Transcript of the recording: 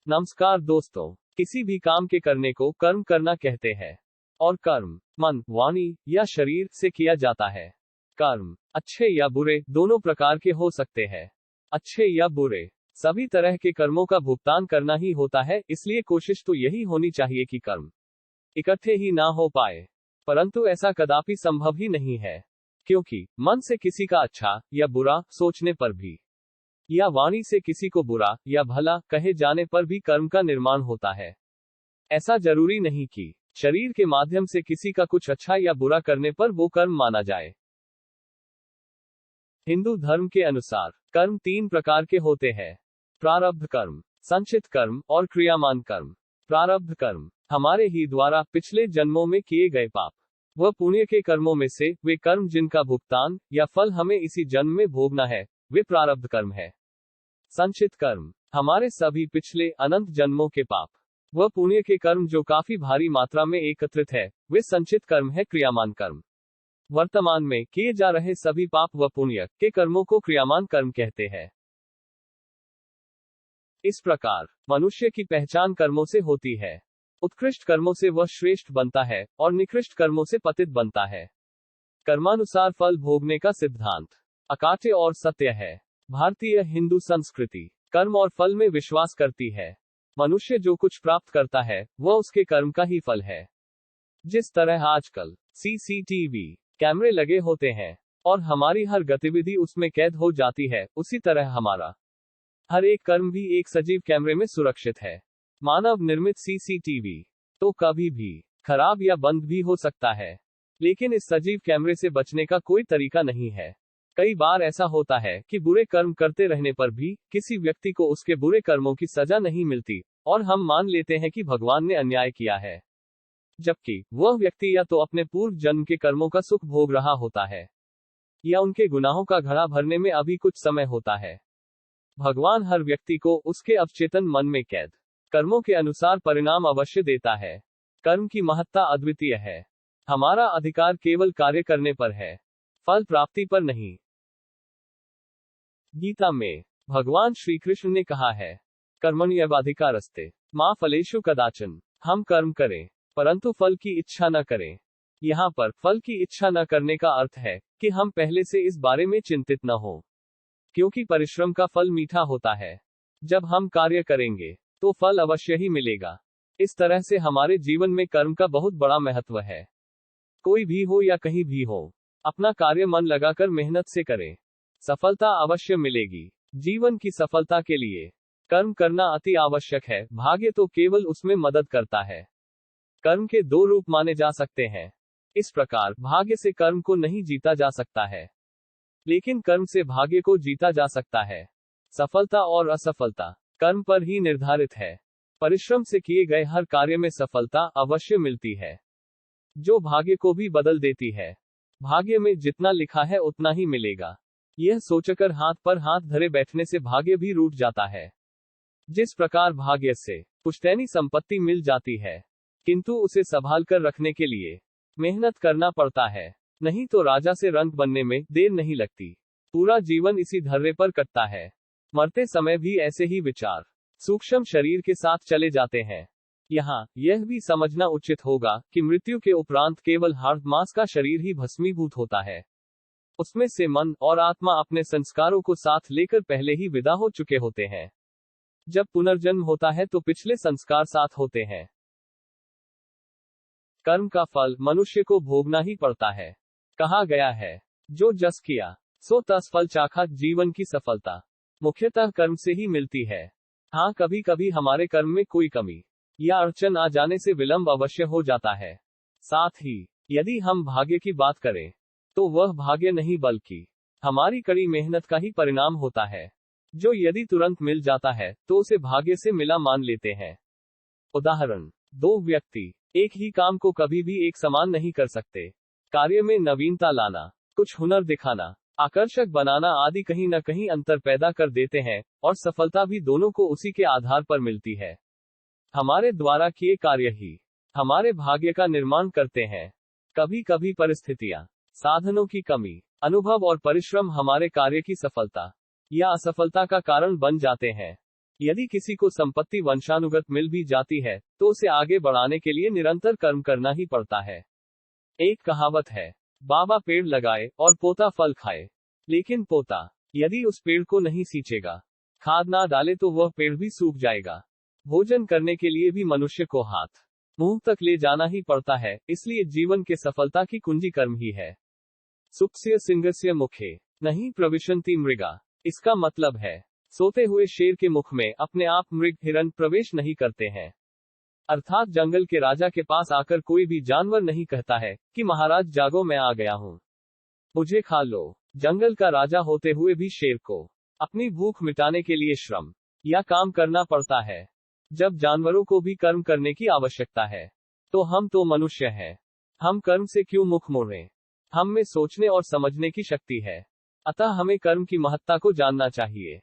नमस्कार दोस्तों, किसी भी काम के करने को कर्म करना कहते हैं और कर्म मन, वाणी या शरीर से किया जाता है। कर्म अच्छे या बुरे दोनों प्रकार के हो सकते हैं। अच्छे या बुरे सभी तरह के कर्मों का भुगतान करना ही होता है, इसलिए कोशिश तो यही होनी चाहिए कि कर्म इकट्ठे ही ना हो पाए। परंतु ऐसा कदापि संभव ही नहीं है, क्योंकि मन से किसी का अच्छा या बुरा सोचने पर भी या वाणी से किसी को बुरा या भला कहे जाने पर भी कर्म का निर्माण होता है। ऐसा जरूरी नहीं कि शरीर के माध्यम से किसी का कुछ अच्छा या बुरा करने पर वो कर्म माना जाए। हिंदू धर्म के अनुसार कर्म 3 प्रकार के होते हैं: प्रारब्ध कर्म, संचित कर्म और क्रियामान कर्म। प्रारब्ध कर्म हमारे ही द्वारा पिछले जन्मों में किए गए पाप व पुण्य के कर्मों में से वे कर्म जिनका भुगतान या फल हमें इसी जन्म में भोगना है, वे प्रारब्ध कर्म है। संचित कर्म हमारे सभी पिछले अनंत जन्मों के पाप व पुण्य के कर्म जो काफी भारी मात्रा में एकत्रित है, वे संचित कर्म है। क्रियामान कर्म वर्तमान में किए जा रहे सभी पाप व पुण्य के कर्मों को क्रियामान कर्म कहते हैं। इस प्रकार मनुष्य की पहचान कर्मों से होती है। उत्कृष्ट कर्मों से वह श्रेष्ठ बनता है और निकृष्ट कर्मों से पतित बनता है। कर्मानुसार फल भोगने का सिद्धांत अकाट्य और सत्य है। भारतीय हिंदू संस्कृति कर्म और फल में विश्वास करती है। मनुष्य जो कुछ प्राप्त करता है वह उसके कर्म का ही फल है। जिस तरह आजकल सीसीटीवी कैमरे लगे होते हैं और हमारी हर गतिविधि उसमें कैद हो जाती है, उसी तरह हमारा हर एक कर्म भी एक सजीव कैमरे में सुरक्षित है। मानव निर्मित सीसीटीवी तो कभी भी खराब या बंद भी हो सकता है, लेकिन इस सजीव कैमरे से बचने का कोई तरीका नहीं है। कई बार ऐसा होता है कि बुरे कर्म करते रहने पर भी किसी व्यक्ति को उसके बुरे कर्मों की सजा नहीं मिलती और हम मान लेते हैं कि भगवान ने अन्याय किया है, जबकि वह व्यक्ति या तो अपने पूर्व जन्म के कर्मों का सुख भोग रहा होता है या उनके गुनाहों का घड़ा भरने में अभी कुछ समय होता है। भगवान हर व्यक्ति को उसके अवचेतन मन में कैद कर्मों के अनुसार परिणाम अवश्य देता है। कर्म की महत्ता अद्वितीय है। हमारा अधिकार केवल कार्य करने पर है, फल प्राप्ति पर नहीं। गीता में भगवान श्री कृष्ण ने कहा है, कर्मण्येवाधिकारस्ते मा फलेषु कदाचन। हम कर्म करें परंतु फल की इच्छा न करें। यहाँ पर फल की इच्छा न करने का अर्थ है कि हम पहले से इस बारे में चिंतित न हो, क्योंकि परिश्रम का फल मीठा होता है। जब हम कार्य करेंगे तो फल अवश्य ही मिलेगा। इस तरह से हमारे जीवन में कर्म का बहुत बड़ा महत्व है। कोई भी हो या कहीं भी हो, अपना कार्य मन लगाकर मेहनत से करें, सफलता अवश्य मिलेगी। जीवन की सफलता के लिए कर्म करना अति आवश्यक है। भाग्य तो केवल उसमें मदद करता है। कर्म के 2 रूप माने जा सकते हैं। इस प्रकार भाग्य से कर्म को नहीं जीता जा सकता है, लेकिन कर्म से भाग्य को जीता जा सकता है। सफलता और असफलता कर्म पर ही निर्धारित है। परिश्रम से किए गए हर कार्य में सफलता अवश्य मिलती है, जो भाग्य को भी बदल देती है। भाग्य में जितना लिखा है उतना ही मिलेगा, यह सोचकर हाथ पर हाथ धरे बैठने से भाग्य भी रूठ जाता है। जिस प्रकार भाग्य से पुश्तैनी संपत्ति मिल जाती है, किंतु उसे संभाल कर रखने के लिए मेहनत करना पड़ता है, नहीं तो राजा से रंक बनने में देर नहीं लगती। पूरा जीवन इसी धर्रे पर कटता है। मरते समय भी ऐसे ही विचार सूक्ष्म शरीर के साथ चले जाते हैं। यहाँ यह भी समझना उचित होगा कि मृत्यु के उपरांत केवल हाड़ मांस का शरीर ही भस्मीभूत होता है। उसमें से मन और आत्मा अपने संस्कारों को साथ लेकर पहले ही विदा हो चुके होते हैं। जब पुनर्जन्म होता है तो पिछले संस्कार साथ होते हैं। कर्म का फल मनुष्य को भोगना ही पड़ता है। कहा गया है, जो जस किया सो तस फल चाखा। जीवन की सफलता मुख्यतः कर्म से ही मिलती है। हाँ, कभी कभी हमारे कर्म में कोई कमी या अड़चन आ जाने से विलंब अवश्य हो जाता है। साथ ही यदि हम भाग्य की बात करें तो वह भाग्य नहीं बल्कि हमारी कड़ी मेहनत का ही परिणाम होता है, जो यदि तुरंत मिल जाता है तो उसे भाग्य से मिला मान लेते हैं। उदाहरण, 2 व्यक्ति एक ही काम को कभी भी एक समान नहीं कर सकते। कार्य में नवीनता लाना, कुछ हुनर दिखाना, आकर्षक बनाना आदि कहीं न कहीं अंतर पैदा कर देते हैं और सफलता भी दोनों को उसी के आधार पर मिलती है। हमारे द्वारा किए कार्य ही हमारे भाग्य का निर्माण करते हैं। कभी कभी परिस्थितियां, साधनों की कमी, अनुभव और परिश्रम हमारे कार्य की सफलता या असफलता का कारण बन जाते हैं। यदि किसी को संपत्ति वंशानुगत मिल भी जाती है, तो उसे आगे बढ़ाने के लिए निरंतर कर्म करना ही पड़ता है। एक कहावत है, बाबा पेड़ लगाए और पोता फल खाए। लेकिन पोता यदि उस पेड़ को नहीं सींचेगा, खाद ना डाले तो वह पेड़ भी सूख जाएगा। भोजन करने के लिए भी मनुष्य को हाथ मुंह तक ले जाना ही पड़ता है, इसलिए जीवन के सफलता की कुंजी कर्म ही है। सुप्स्य सिंहस्य मुखे नहीं प्रविशन्ति मृगा। इसका मतलब है, सोते हुए शेर के मुख में अपने आप मृग हिरण प्रवेश नहीं करते हैं। अर्थात जंगल के राजा के पास आकर कोई भी जानवर नहीं कहता है कि महाराज जागो मैं आ गया हूं, मुझे खा लो। जंगल का राजा होते हुए भी शेर को अपनी भूख मिटाने के लिए श्रम या काम करना पड़ता है। जब जानवरों को भी कर्म करने की आवश्यकता है, तो हम तो मनुष्य हैं, हम कर्म से क्यों मुख मोड़ें? हम में सोचने और समझने की शक्ति है, अतः हमें कर्म की महत्ता को जानना चाहिए।